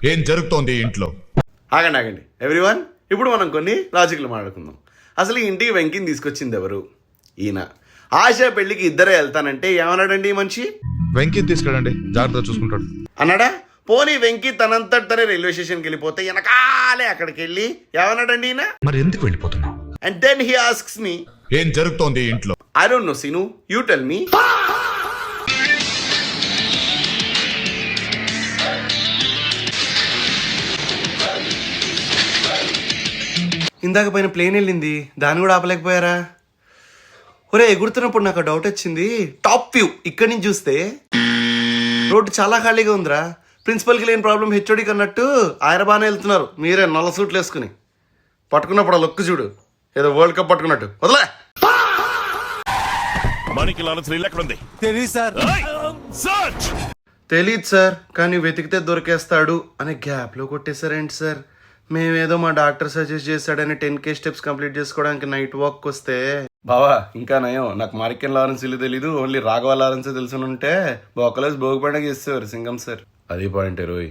ఏం జరుగుతోంది ఇంట్లో? ఆగండి ఎవ్రీవన్, ఇప్పుడు మనం కొన్ని లాజిక్లు మాట్లాడుకుందాం. అసలు ఈ ఇంటికి వెంకిని తీసుకొచ్చింది ఎవరు? ఈయన. ఆశ పెళ్లికి ఇద్దరే వెళ్తానంటే ఏమన్నాడండి ఈ మనిషి? వెంకీ తీసుకెళ్ళండి, జాగ్రత్తగా చూసుకుంటాడు అన్నాడా? పోనీ వెంకీ తనంతటనే రైల్వే స్టేషన్కి వెళ్ళిపోతే వెనకాలే అక్కడికి వెళ్ళి ఏమన్నాడండి ఈయన? మరి ఎందుకు వెళ్ళిపోతున్నావు? And then he asks me, ఏం జరుగుతోంది ఇంట్లో? I don't know Seenu, you tell me. ఇందాక పైన ప్లేన్ వెళ్ళింది, దాన్ని కూడా ఆపలేకపోయారా? ఒరే, ఎగురుతున్నప్పుడు నాకు డౌట్ వచ్చింది. టాప్ వ్యూ ఇక్కడి నుంచి చూస్తే రోడ్డు చాలా ఖాళీగా ఉందిరా. ప్రిన్సిపల్కి లేని ప్రాబ్లం హెచ్ఓడికి అన్నట్టు ఆయన బాగానే వెళ్తున్నారు. మీరే నల్ల సూట్లు వేసుకుని పట్టుకున్నప్పుడు ఆ లుక్ చూడు, ఏదో వరల్డ్ కప్ పట్టుకున్నట్టు. వదలే. తెలీదు సార్, కానీ వెతికితే దొరికేస్తాడు అనే గ్యాప్లో కొట్టేశారేంటి సార్? మేమేదో మా డాక్టర్ సజెస్ట్ చేశాడని 10K స్టెప్స్ కంప్లీట్ చేసుకోవడానికి నైట్ వాక్ వస్తే. బావా ఇంకా నయం, నాకు మారికెన్ లారెన్స్ ఇల్లు తెలీదు, ఓన్లీ రాఘవ లారెన్స్ తెలుసునుంటే బొక్కలేసి భోగి పండుగ చేసేవారు సింగం సార్. అది పాయింట్ రోయ్.